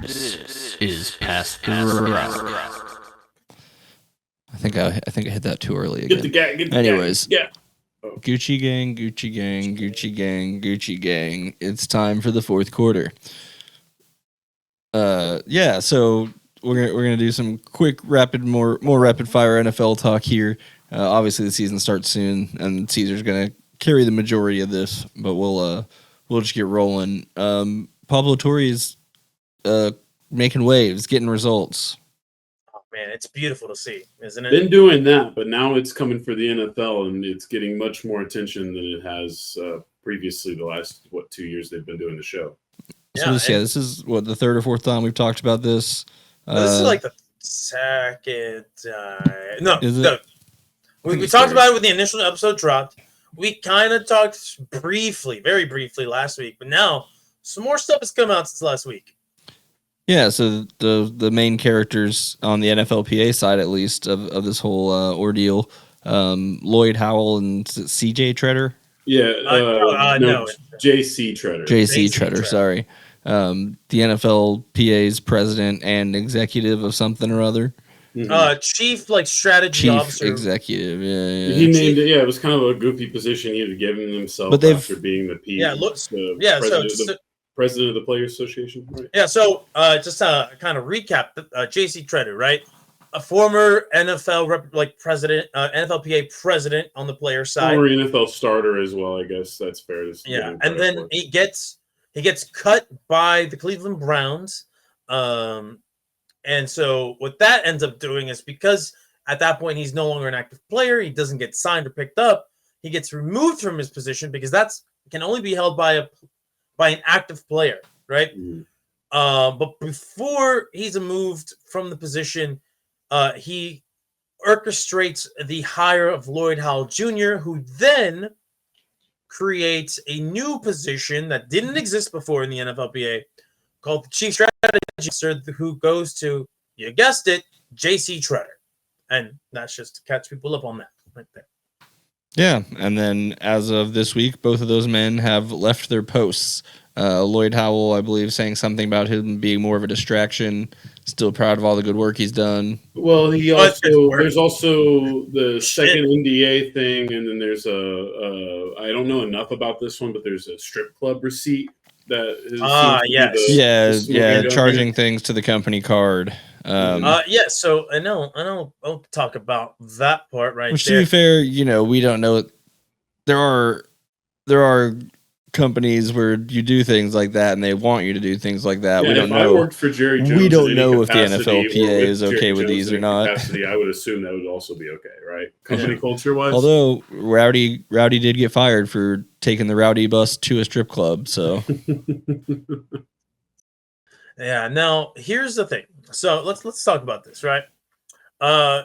This is Past the Rock. I think I hit that too early again. Anyways, Gucci gang, Gucci gang, Gucci gang, Gucci gang. It's time for the fourth quarter. So we're gonna do some quick, more rapid fire NFL talk here. Obviously, the season starts soon, and Caesar's gonna carry the majority of this, but we'll just get rolling. Pablo Torre is making waves, getting results. Oh man, it's beautiful to see, isn't it? Been doing that, but now it's coming for the NFL, and it's getting much more attention than it has previously. The last 2 years they've been doing the show. This is what, the third or fourth time we've talked about this. This is like the second time. We talked about it when the initial episode dropped. We kind of talked very briefly last week, but now some more stuff has come out since last week. Yeah, so the main characters on the NFLPA side, at least, of this whole ordeal, Lloyd Howell and CJ Treader. Yeah, no, JC Treader. JC Treader, sorry. The NFLPA's president and executive of something or other. Chief strategy officer. Executive, yeah. He named it. Yeah, it was kind of a goofy position he had given himself after being the president of the Players Association. Right? Yeah, so just to kind of recap, JC Treader, right? A former NFL president, NFLPA president on the player side. Former NFL starter as well, I guess that's fair to say. Yeah, and then he gets cut by the Cleveland Browns. And so what that ends up doing is, because at that point he's no longer an active player, he doesn't get signed or picked up, he gets removed from his position because that's can only be held by an active player, right? Mm-hmm. But before he's removed from the position, he orchestrates the hire of Lloyd Howell Jr., who then creates a new position that didn't exist before in the NFLPA called the Chief Strategy Officer, who goes to, you guessed it, JC Treader. And that's just to catch people up on that right there. Yeah, and then as of this week, both of those men have left their posts. Lloyd Howell, I believe, saying something about him being more of a distraction. Still proud of all the good work he's done. Well, there's also the second NDA thing, and then there's I don't know enough about this one, but there's a strip club receipt that is charging things to the company card. So I'll talk about that part right which, there. To be fair, we don't know. There are companies where you do things like that, and they want you to do things like that. Yeah, we don't know. I worked for Jerry Jones. We don't know if the NFLPA is okay with these or not. I would assume that would also be okay, right? Company culture wise. Although Rowdy did get fired for taking the Rowdy bus to a strip club, so. Yeah. Now here's the thing. So let's talk about this, right?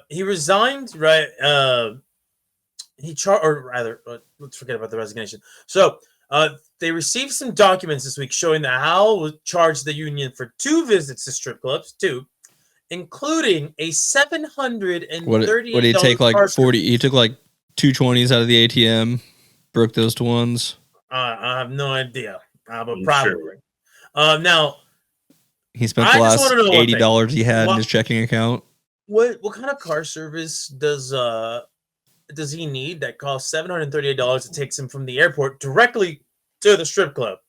He resigned, right? Let's forget about the resignation. So. They received some documents this week showing that Howell charged the union for 2 visits to strip clubs, including a $738. What did he take? Like 40? He took like 220s out of the ATM, broke those to ones. I have no idea, but probably. Sure. Now he spent the last $80 he had in his checking account. What kind of car service does he need that costs $738? It takes him from the airport directly to the strip club,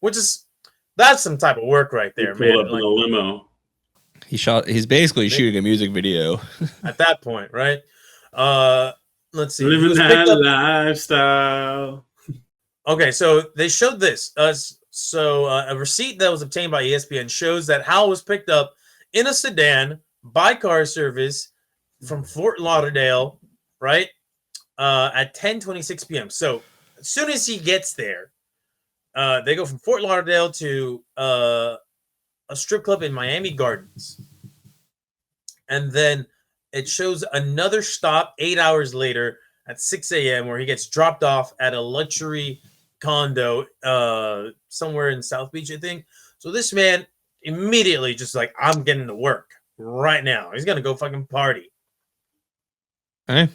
that's some type of work right there, he pulled up in a limo. He's basically shooting a music video at that point, right? Let's see. Living that lifestyle. Okay, so they showed this. A receipt that was obtained by ESPN shows that Howell was picked up in a sedan by car service from Fort Lauderdale, right? At 10:26 p.m. So as soon as he gets there, they go from Fort Lauderdale to a strip club in Miami Gardens. And then it shows another stop 8 hours later at 6 a.m. where he gets dropped off at a luxury condo somewhere in South Beach, I think. So this man immediately just like, I'm getting to work right now. He's going to go fucking party. Hey.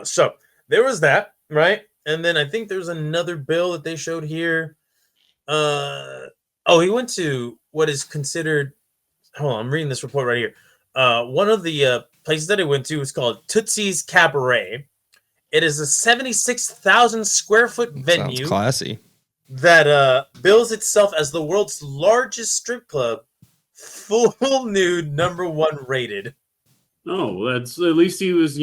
So there was that, right? And then I think there's another bill that they showed here. He went to what is considered hold on, I'm reading this report right here. One of the places that I went to is called Tootsie's Cabaret. It is a 76,000 square foot venue. Sounds classy. That bills itself as the world's largest strip club, full nude, #1 rated. Oh, that's at least he was,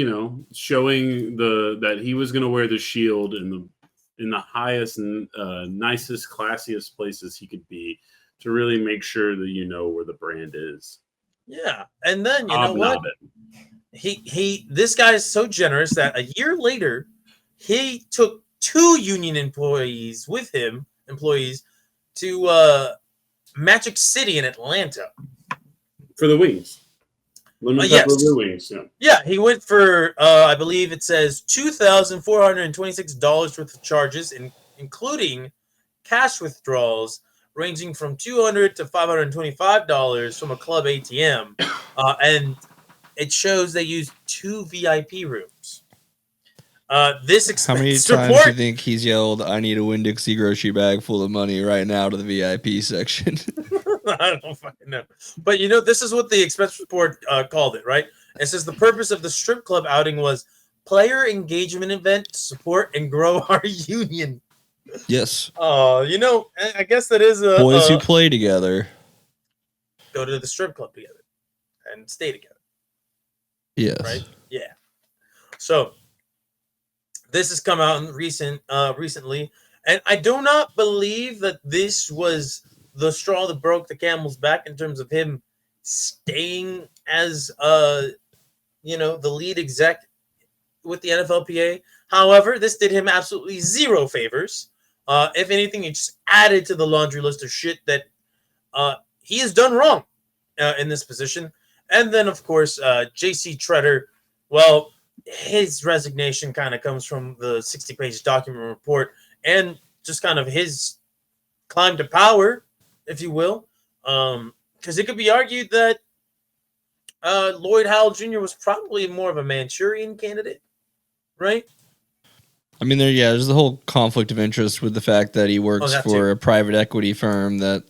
showing that he was going to wear the shield in the highest and nicest, classiest places he could be to really make sure that where the brand is. Yeah, and then you know what? This guy is so generous that a year later, he took 2 union employees with him, to Magic City in Atlanta for the wings. Yes. Wings, yeah, he went for I believe it says $2,426 worth of charges, including cash withdrawals ranging from $200 to $525 from a club ATM, and it shows they used 2 VIP rooms. This How many expense times report. do you think he's yelled, "I need a Winn-Dixie grocery bag full of money right now" to the VIP section? I don't fucking know. But this is what the expense report called it, right? It says the purpose of the strip club outing was player engagement event to support and grow our union. Yes. I guess that is a boys who play together go to the strip club together and stay together. Yes. Right? Yeah. So this has come out in recently, and I do not believe that this was the straw that broke the camel's back in terms of him staying as the lead exec with the NFLPA. However, this did him absolutely zero favors. If anything, it just added to the laundry list of shit that he has done wrong in this position. And then, of course, J.C. Treader, well, his resignation kind of comes from the 60-page document report and just kind of his climb to power, if you will. Because it could be argued that Lloyd Howell Jr. was probably more of a Manchurian candidate, right? I mean, there's the whole conflict of interest with the fact that he works for a private equity firm that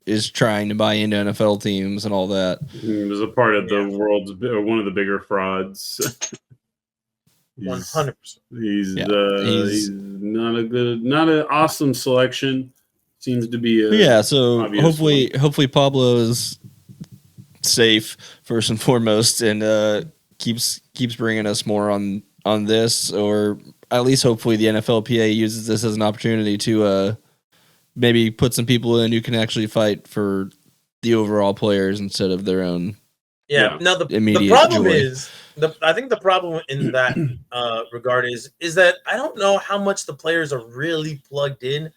is trying to buy into NFL teams and all that. He was a part of the world's one of the bigger frauds. 100%. He's not an awesome selection. Seems to be so hopefully Pablo is safe first and foremost, and keeps bringing us more on this, or at least hopefully the NFLPA uses this as an opportunity to maybe put some people in who can actually fight for the overall players instead of their own. Yeah. Now the problem is, I think the problem in that regard is that I don't know how much the players are really plugged in.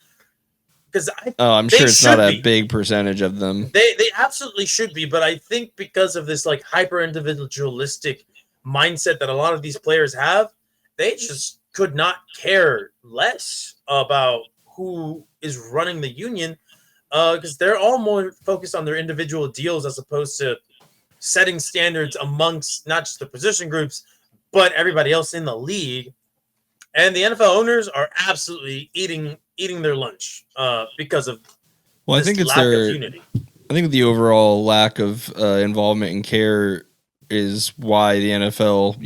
Because I'm sure it's not a big percentage of them. They absolutely should be, but I think because of this like hyper individualistic mindset that a lot of these players have, they just could not care less about who is running the union, because they're all more focused on their individual deals as opposed to setting standards amongst not just the position groups but everybody else in the league. And the NFL owners are absolutely eating their lunch because of I think it's their unity. I think the overall lack of involvement and care is why the NFL,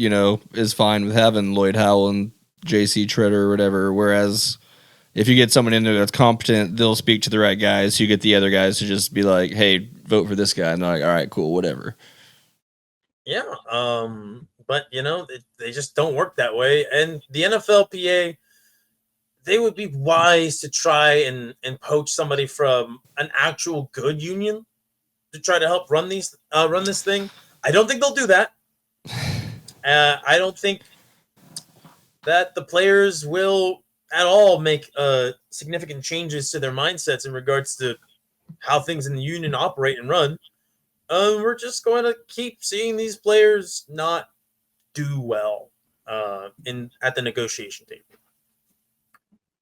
is fine with having Lloyd Howell and J.C. Treader or whatever. Whereas if you get someone in there that's competent, they'll speak to the right guys. You get the other guys to just be like, "Hey, vote for this guy," and they're like, "All right, cool, whatever." Yeah, but they just don't work that way. And the NFLPA, they would be wise to try and poach somebody from an actual good union to try to help run this thing. I don't think they'll do that. I don't think that the players will at all make significant changes to their mindsets in regards to how things in the union operate and run. We're just going to keep seeing these players not do well at the negotiation table.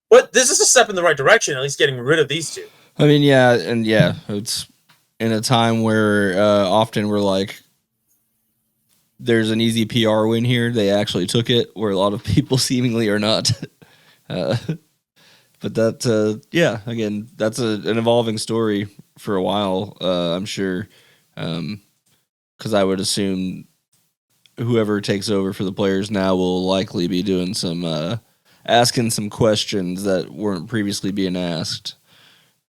But this is a step in the right direction, at least getting rid of these two. I mean, it's in a time where often we're like, there's an easy PR win here. They actually took it, where a lot of people seemingly are not. But that, again, that's an evolving story for a while, I'm sure. because I would assume whoever takes over for the players now will likely be doing some asking some questions that weren't previously being asked.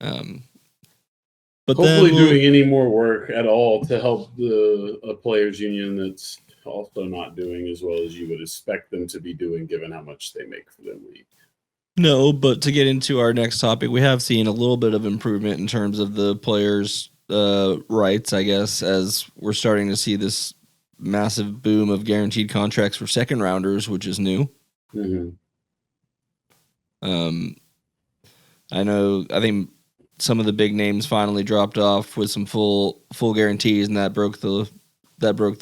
But hopefully then doing any more work at all to help a players union that's also not doing as well as you would expect them to be doing, given how much they make for their league. No, but to get into our next topic, we have seen a little bit of improvement in terms of the players' rights, I guess, as we're starting to see this massive boom of guaranteed contracts for second rounders, which is new. Mm-hmm. I think some of the big names finally dropped off with some full guarantees, and that broke the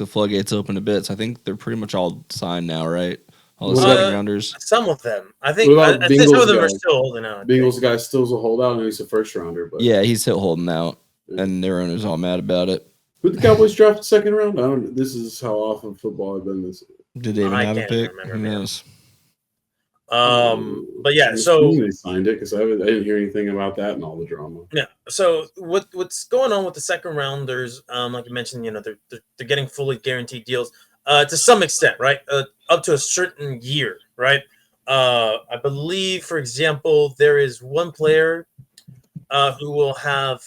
floodgates open a bit. So I think they're pretty much all signed now, right? All the second rounders. Some of them, I think. What about I think some of them Bengals are guy? still holding out. Bengals guy still's a holdout, and he's a first rounder. But Yeah, he's still holding out, and their owners all mad about it. who the Cowboys draft second round? I don't. This is how often football I've been this. Did they even I have a can't pick? remember, Who man. knows? But yeah, I'm so assuming they signed it because I didn't hear anything about that and all the drama. yeah, so what's going on with the second rounders? Like you mentioned, they're getting fully guaranteed deals to some extent, right? Up to a certain year, right? I believe, for example, there is one player who will have,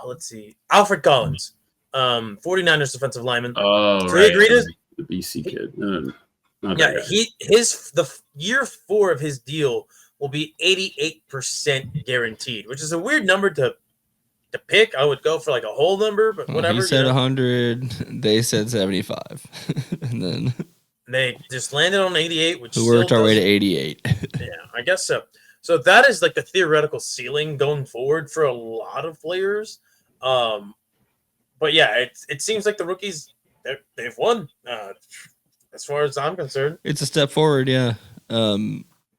let's see, Alfred Collins, 49ers defensive lineman. Oh, So he agreed to the BC kid. Yeah, the year 4 of his deal will be 88% guaranteed, which is a weird number to pick. I would go for like a whole number, but whatever. He said 100. They said 75, and then they just landed on 88, which we worked our way to 88. Yeah, I guess so. So that is like the theoretical ceiling going forward for a lot of players. But yeah, it seems like the rookies they've won. As far as I'm concerned, It's a step forward, yeah.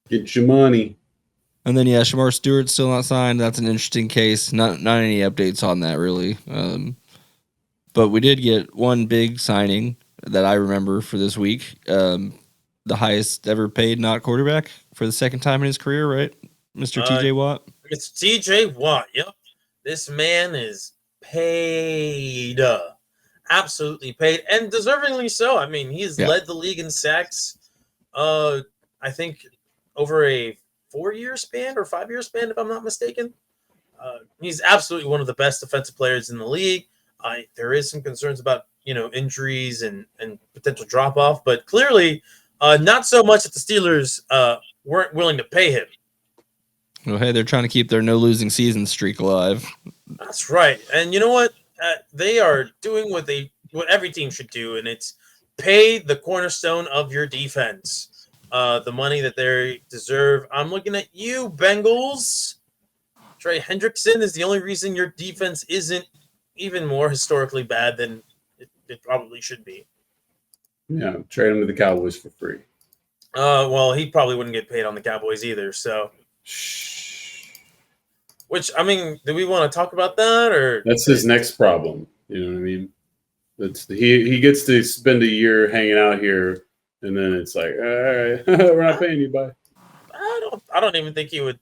Get your money. And then Shamar Stewart's still not signed. That's an interesting case. Not any updates on that really. But we did get one big signing that I remember for this week. The highest ever paid not quarterback for the second time in his career, right? Mr. TJ Watt. It's TJ Watt. Yep, this man is paid. Absolutely paid, and deservingly so. I mean, he's led the league in sacks. I think over a 4-year span or 5-year span, if I'm not mistaken. He's absolutely one of the best defensive players in the league. There is some concerns about injuries and potential drop off, but clearly not so much that the Steelers weren't willing to pay him. Well, hey, they're trying to keep their no losing season streak alive. That's right, and you know what? They are doing what every team should do, and it's pay the cornerstone of your defense the money that they deserve. I'm looking at you, Bengals. Trey Hendrickson is the only reason your defense isn't even more historically bad than it probably should be. Yeah, trade him to the Cowboys for free. Well, he probably wouldn't get paid on the Cowboys either. So, which I mean, do we want to talk about that or? That's his next problem. You know what I mean? He gets to spend a year hanging out here, and then it's like, all right, we're not paying you, bye. I don't even think he would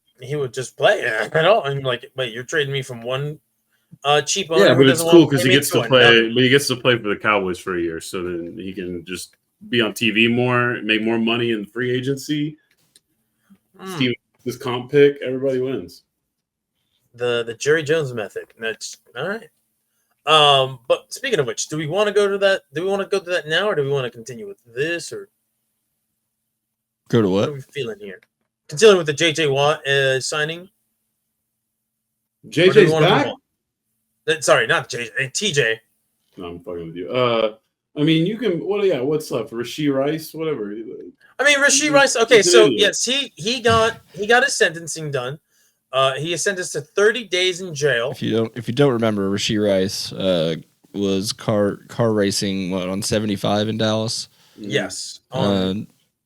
just play at all. I'm like, wait, you're trading me from one cheap owner. Yeah, but it's cool because he gets to play. Another. But he gets to play for the Cowboys for a year, so then he can just be on TV more, make more money in free agency. Steven, this comp pick, everybody wins. The Jerry Jones method. That's all right. But speaking of which, do we want to go to that? Do we want to go to that now, or do we want to continue with this, or go to what? What are we feeling here? Continuing with the JJ Watt signing. JJ's back. Sorry, not JJ. TJ. No, I'm fucking with you. I mean, you can. What's left? Rashee Rice, whatever. I mean, Rashee Rice. Okay, so yes, he got his sentencing done. He is sentenced to 30 days in jail. If you don't remember, Rashee Rice was car racing on 75 in Dallas. Yes.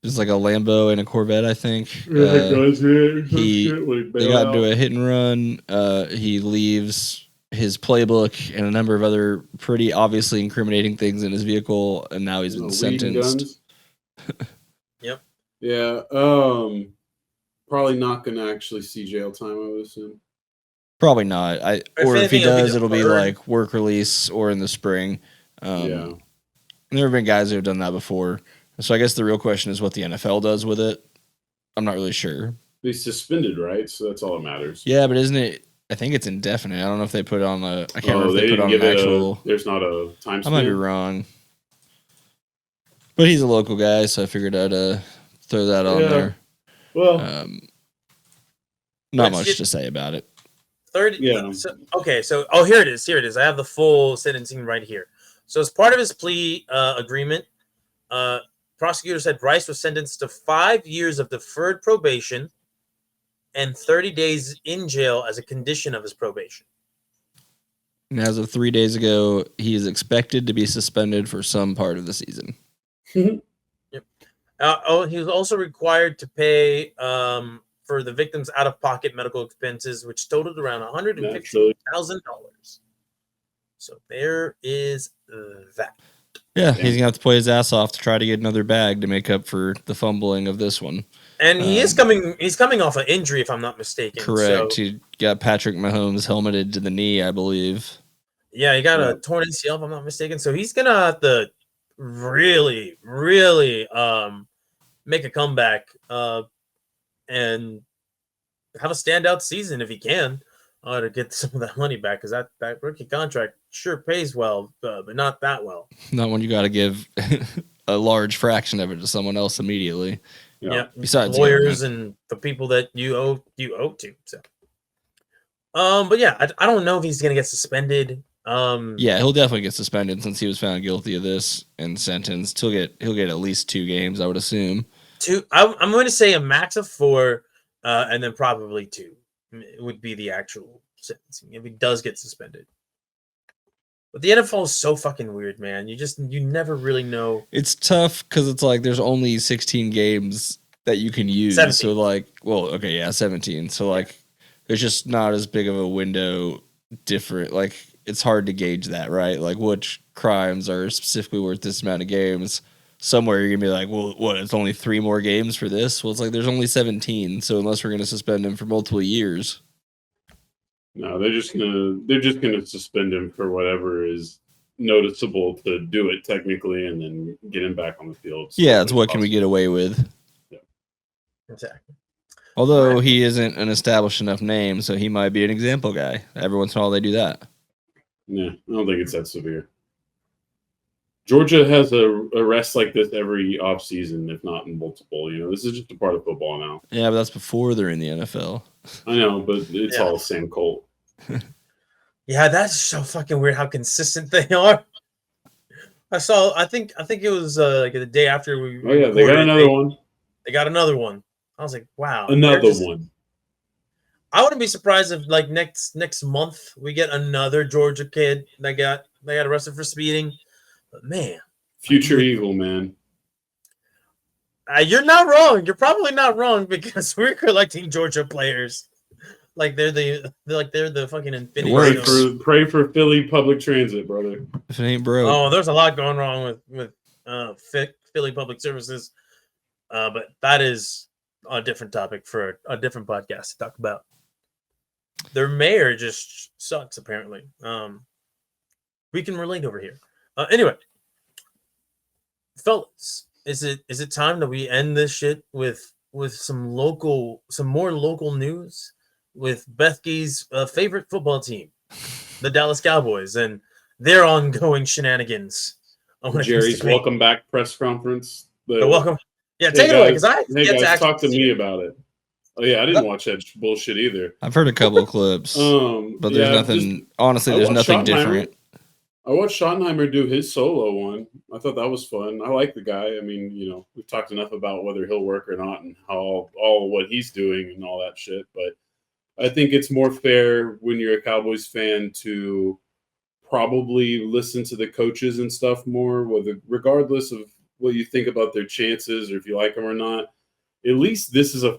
It's like a Lambo and a Corvette, I think. They got into a hit and run. He leaves his playbook and a number of other pretty obviously incriminating things in his vehicle, and now he's been sentenced. Yep. Yeah. Probably not going to actually see jail time, I would assume. Probably not. Or if he anything, it'll be does, it'll be deferred. like work release or in the spring. Yeah. There have been guys who have done that before. So I guess the real question is what the NFL does with it. I'm not really sure. He's suspended, right? So that's all that matters. Yeah, but isn't it? I think it's indefinite. I don't know if they put it on the. I can't remember if they they put didn't on give an it actual. There's not a time I might be span. wrong. But he's a local guy, so I figured I'd throw that on there. Well, not much to say about it. 30. Yeah. So here it is. Here it is. I have the full sentencing right here. So as part of his plea agreement, prosecutor said Bryce was sentenced to 5 years of deferred probation and 30 days in jail as a condition of his probation. And as of 3 days ago, he is expected to be suspended for some part of the season. Yep. He was also required to pay for the victim's out-of-pocket medical expenses, which totaled around $150,000. So there is that. Yeah, he's gonna have to play his ass off to try to get another bag to make up for the fumbling of this one. And he is coming. He's coming off an injury, if I'm not mistaken. Correct. So, He got Patrick Mahomes helmeted to the knee, I believe. Yeah, he got a torn ACL, if I'm not mistaken. So he's gonna have to really, really make a comeback and have a standout season if he can to get some of that money back, because that rookie contract sure pays well, but not that well. Not when you got to give a large fraction of it to someone else immediately. Yeah. Besides lawyers and the people that you owe to. So, but yeah, I don't know if he's gonna get suspended. Yeah, he'll definitely get suspended since he was found guilty of this and sentenced. He'll get at least 2 games, I would assume. I'm going to say a max of 4, and then probably 2 would be the actual sentencing if he does get suspended. But the NFL is so fucking weird, man. You never really know. It's tough because it's like there's only 16 games that you can use. 17. So like, 17. So like, there's just not as big of a window different. Like, it's hard to gauge that, right? Like, which crimes are specifically worth this amount of games? Somewhere you're gonna be like, well, what? It's only 3 more games for this. Well, it's like there's only 17. So unless we're gonna suspend him for multiple years, no, they're just gonna suspend him for whatever is noticeable to do it technically, and then get him back on the field. So yeah, it's what can we get away with? Yeah, exactly. Although he isn't an established enough name, so he might be an example guy. Every once in a while, they do that. Yeah, I don't think it's that severe. Georgia has arrests like this every offseason, if not in multiple. You know, this is just a part of football now. Yeah, but that's before they're in the NFL. I know, but it's all the same cult. Yeah, that's so fucking weird how consistent they are. I think it was like the day after we. Oh yeah, they got another one. They got another one. I was like, wow, another one. I wouldn't be surprised if like next month we get another Georgia kid that got arrested for speeding. But man, future Eagle, man. You're not wrong. You're probably not wrong, because we're collecting Georgia players. Like they're the fucking infinity. Pray for Philly public transit, brother. If it ain't broke. Oh, there's a lot going wrong with Philly public services, but that is a different topic for a different podcast to talk about. Their mayor just sucks, apparently. We can relate over here. Anyway, fellas, is it time that we end this shit with some more local news with Bethke's favorite football team, the Dallas Cowboys, and their ongoing shenanigans? Jerry's welcome back press conference. The welcome. Yeah, take it away, because I get to talk to me about it. Oh yeah, I didn't watch that bullshit either. I've heard a couple of clips, but there's nothing. Honestly, there's nothing different. I watched Schottenheimer do his solo one. I thought that was fun. I like the guy. I mean, you know, we've talked enough about whether he'll work or not and how all what he's doing and all that shit. But I think it's more fair when you're a Cowboys fan to probably listen to the coaches and stuff more, regardless of what you think about their chances or if you like them or not. At least this is a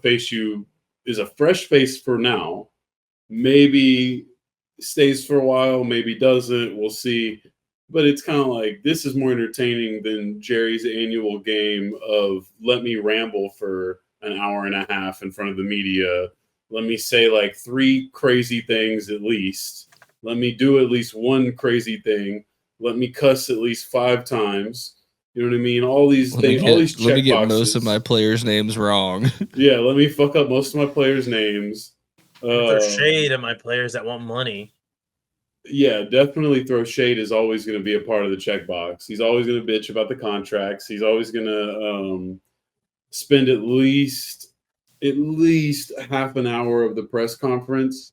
fresh face for now. Maybe stays for a while, maybe doesn't. We'll see. But it's kind of like this is more entertaining than Jerry's annual game of let me ramble for an hour and a half in front of the media Let me say like 3 crazy things at least. Let me do at least 1 crazy thing. Let me cuss at least 5 times. You know what I mean? All these things, all these check Let me get boxes. most of my players' names wrong. Yeah, let me fuck up most of my players' names. Throw shade at my players that want money. Yeah, definitely throw shade is always going to be a part of the checkbox. He's always going to bitch about the contracts. He's always going to spend at least half an hour of the press conference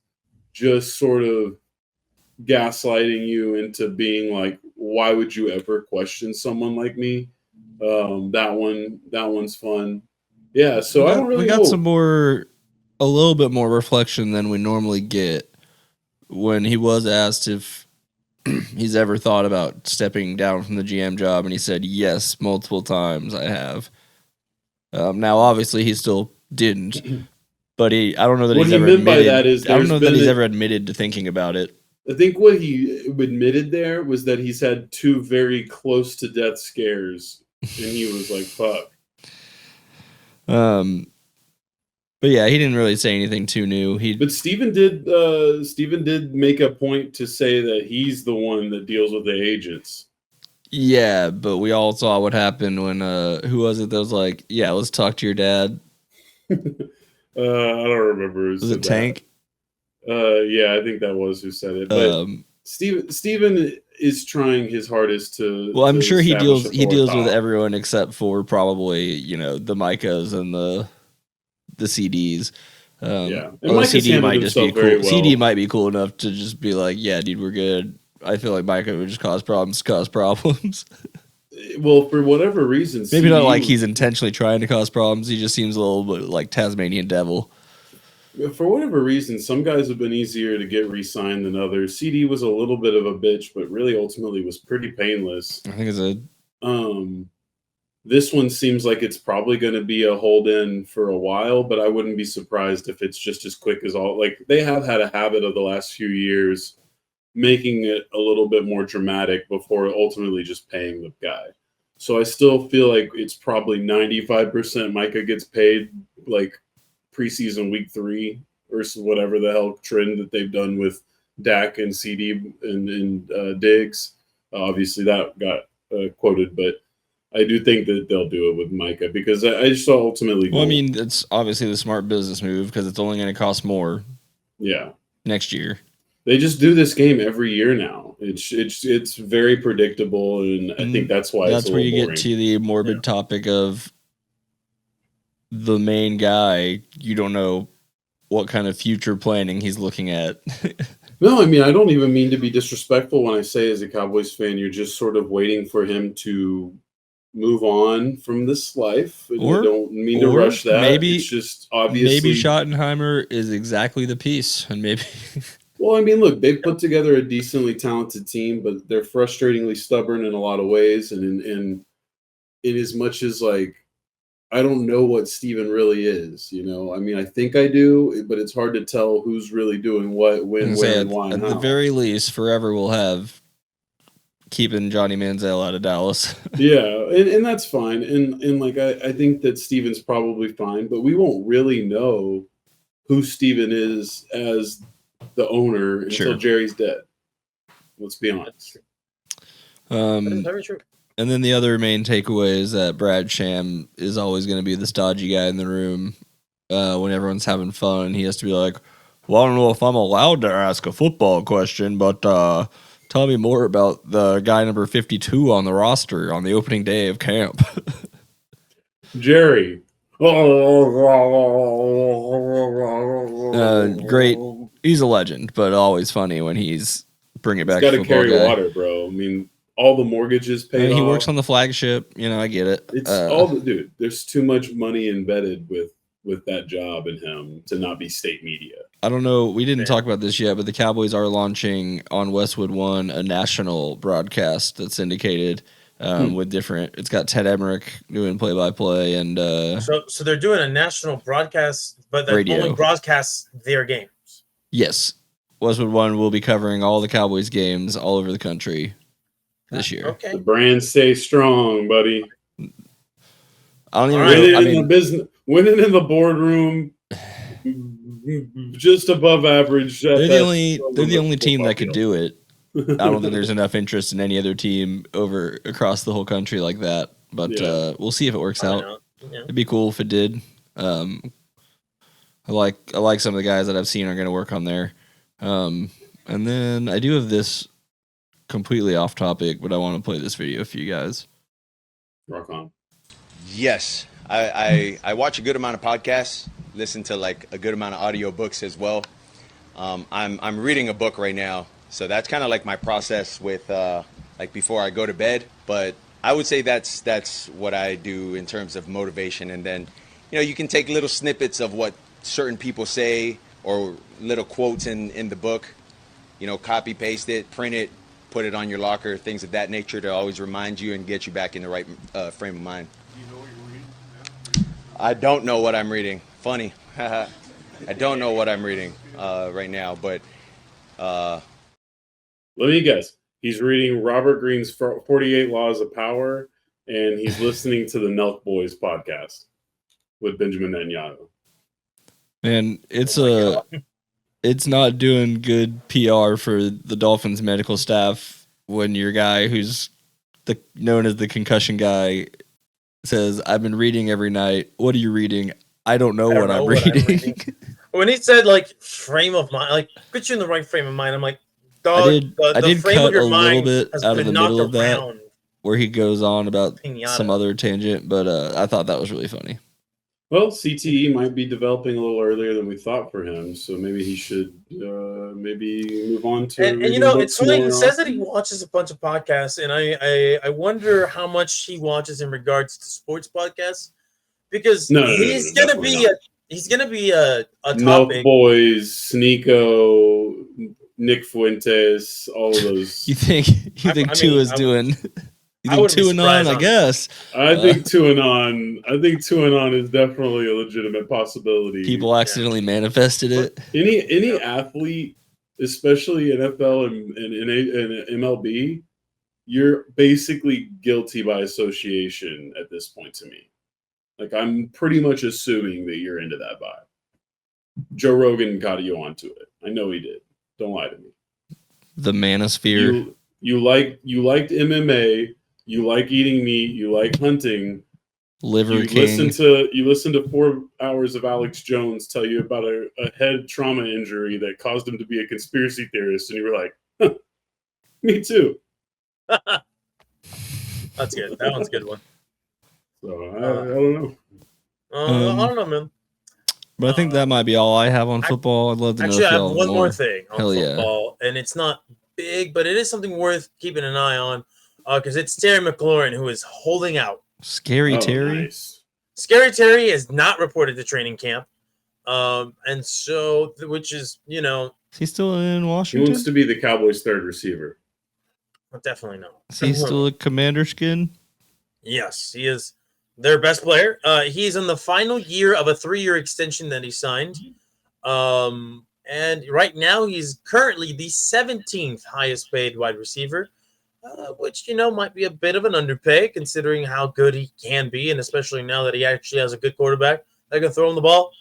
just sort of gaslighting you into being like, why would you ever question someone like me? That one's fun. Yeah, so I don't really know. We got a little bit more reflection than we normally get when he was asked if he's ever thought about stepping down from the GM job, and he said yes multiple times. I have. Now, obviously, he still didn't, but I don't know that What he's he ever meant by admitted. that is I don't know that he's been ever admitted to thinking about it. I think what he admitted there was that he's had 2 very close to death scares, and he was like, "Fuck." But yeah, he didn't really say anything too new. But Steven did make a point to say that he's the one that deals with the agents. Yeah, but we all saw what happened when who was it that was like, yeah, let's talk to your dad. I don't remember who Was said it Tank? Yeah, I think that was who said it. But Steven is trying his hardest to. Well, I'm to sure he deals authority. with everyone except for probably the Micahs and the CDs. Yeah, and Micah's CD might just be cool. CD might be cool enough to just be like, yeah, dude, we're good. I feel like Micah would just cause problems. Well, for whatever reason, maybe not like he's intentionally trying to cause problems. He just seems a little bit like Tasmanian devil. For whatever reason, some guys have been easier to get re-signed than others. CD was a little bit of a bitch, but really ultimately was pretty painless. I think it's this one seems like it's probably going to be a hold-in for a while, but I wouldn't be surprised if it's just as quick as all. Like, they have had a habit of the last few years making it a little bit more dramatic before ultimately just paying the guy. So I still feel like it's probably 95% Micah gets paid like preseason week 3 versus whatever the hell trend that they've done with Dak and CD and Diggs. Obviously that got quoted, but I do think that they'll do it with Micah because I just ultimately. Well, I mean, it's obviously the smart business move because it's only going to cost more. Yeah. Next year. They just do this game every year now. It's very predictable, and I think that's why that's it's where you boring. get to the morbid topic of the main guy. You don't know what kind of future planning he's looking at. No, I mean, I don't even mean to be disrespectful when I say as a Cowboys fan, you're just sort of waiting for him to move on from this life. I don't mean to rush that. Maybe it's just obviously Schottenheimer is exactly the piece, and maybe. Well, I mean, look, they've put together a decently talented team, but they're frustratingly stubborn in a lot of ways. And in as much as like, I don't know what Steven really is, I mean, I think I do, but it's hard to tell who's really doing what, when, where, and why. At the very least, forever we'll have keeping Johnny Manziel out of Dallas. Yeah, and that's fine. And like, I think that Steven's probably fine, but we won't really know who Steven is as the owner until Jerry's dead. Let's be honest. That is very true. And then the other main takeaway is that Brad Sham is always going to be the stodgy guy in the room when everyone's having fun. He has to be like, well, I don't know if I'm allowed to ask a football question, but tell me more about the guy number 52 on the roster on the opening day of camp. Jerry. Great. He's a legend, but always funny when he's bringing it back. Got to carry water, bro. I mean, all the mortgages paid. He works on the flagship. I get it. It's all the dude. There's too much money embedded with that job in him to not be state media. I don't know. We didn't talk about this yet, but the Cowboys are launching on Westwood One a national broadcast that's syndicated. With different, it's got Ted Emmerich doing play-by-play, and so they're doing a national broadcast, but that only broadcasts their games. Yes, Westwood One will be covering all the Cowboys games all over the country this year. Okay, the brand stays strong, buddy. I don't even know. The business, winning in the boardroom, just above average. They're the only team that could do it. I don't think there's enough interest in any other team across the whole country like that. But we'll see if it works out. Yeah. It'd be cool if it did. I like some of the guys that I've seen are going to work on there. And then I do have this completely off topic, but I want to play this video for you guys. Rock on. Yes, I watch a good amount of podcasts, listen to like a good amount of audio books as well. I'm reading a book right now, so that's kind of like my process with like before I go to bed. But I would say that's what I do in terms of motivation. And then, you can take little snippets of what certain people say or little quotes in the book, copy paste it, print it, put it on your locker, things of that nature to always remind you and get you back in the right frame of mind. Do you know what you're reading? I don't know what I'm reading. Funny. I don't know what I'm reading right now, but let me guess. He's reading Robert Greene's 48 Laws of Power, and he's listening to the Nelk Boys podcast with Benjamin Netanyahu. Man, it's not doing good PR for the Dolphins medical staff when your guy who's known as the concussion guy says, "I've been reading every night. What are you reading? I don't know what I'm reading." When he said frame of mind, put you in the right frame of mind, I'm like, dog, I did frame cut of your a little mind bit has out of been the knocked middle of that around. where he goes on about Pinata. some other tangent, but I thought that was really funny. Well, CTE might be developing a little earlier than we thought for him, so maybe he should maybe move on to. And it's funny. He says that he watches a bunch of podcasts, and I wonder how much he watches in regards to sports podcasts, because he's gonna be a topic. Nelk Boys, Sneeko, Nick Fuentes, all of those. You think Tua's doing? You think TuAnon? I guess. I think TuAnon is definitely a legitimate possibility. People accidentally manifested it. Any athlete, especially NFL and MLB, you're basically guilty by association at this point to me. Like, I'm pretty much assuming that you're into that vibe. Joe Rogan got you onto it. I know he did. Don't lie to me. The manosphere. You liked MMA. You like eating meat. You like hunting. Liver King. You listen to 4 hours of Alex Jones tell you about a head trauma injury that caused him to be a conspiracy theorist, and you were like, huh, "Me too." That's good. That one's a good one. So I don't know. I don't know, man. But I think that might be all I have on football. I'd love to know. Actually, I have one more thing on football, yeah. And it's not big, but it is something worth keeping an eye on because it's Terry McLaurin who is holding out. Scary Terry. Nice. Scary Terry is not reported to training camp, and so which is is he still in He Washington? wants to be the Cowboys' third receiver. Definitely no. Is he still a Commander skin? Yes, he is their best player. He's in the final year of a 3-year extension that he signed. And right now he's currently the 17th highest paid wide receiver, which, might be a bit of an underpay considering how good he can be. And especially now that he actually has a good quarterback that can throw him the ball.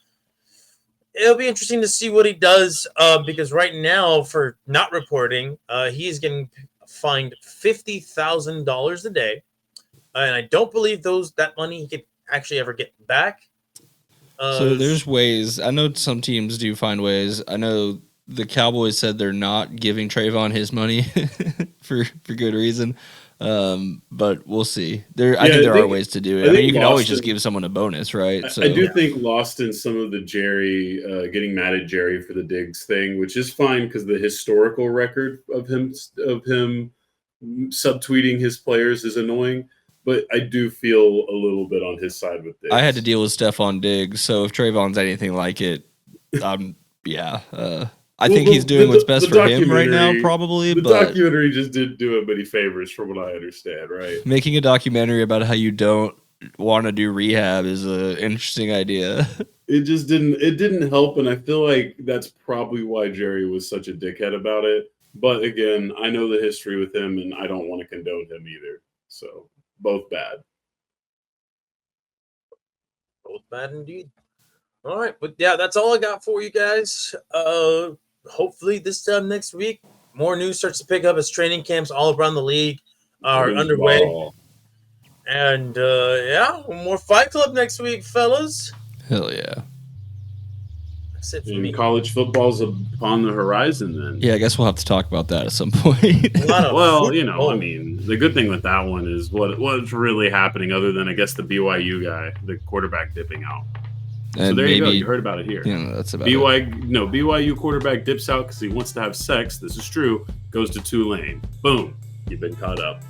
It'll be interesting to see what he does because right now for not reporting, he's getting fined $50,000 a day. And I don't believe that money he could actually ever get back. So there's ways. I know some teams do find ways. I know the Cowboys said they're not giving Trayvon his money for good reason. But we'll see. I think there are ways to do it. I mean, you can always just give someone a bonus, right? So I do think lost in some of the Jerry getting mad at Jerry for the Diggs thing, which is fine because the historical record of him subtweeting his players is annoying. But I do feel a little bit on his side with Diggs. I had to deal with Stephon Diggs, so if Trayvon's anything like it, yeah. I think he's doing what's best for him right now, probably. The but documentary just didn't do him any favors, from what I understand, right? Making a documentary about how you don't want to do rehab is an interesting idea. It just didn't. It didn't help, and I feel like that's probably why Jerry was such a dickhead about it. But again, I know the history with him, and I don't want to condone him either. So. Both bad. Both bad indeed. All right, but yeah, that's all I got for you guys. Hopefully this time next week, more news starts to pick up as training camps all around the league are underway. Ball. And yeah, more Fight Club next week, fellas. Hell yeah. That's it for And me. college football's upon the horizon then. Yeah, I guess we'll have to talk about that at some point. A lot of Well, you know, football. I mean, the good thing with that one is what's really happening other than, I guess, the BYU guy, the quarterback dipping out. And So there you go. maybe- You heard about it here. that's about it. BYU quarterback dips out because he wants to have sex. This is true. Goes to Tulane. Boom. You've been caught up.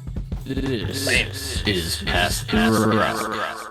This is Pass the Rock.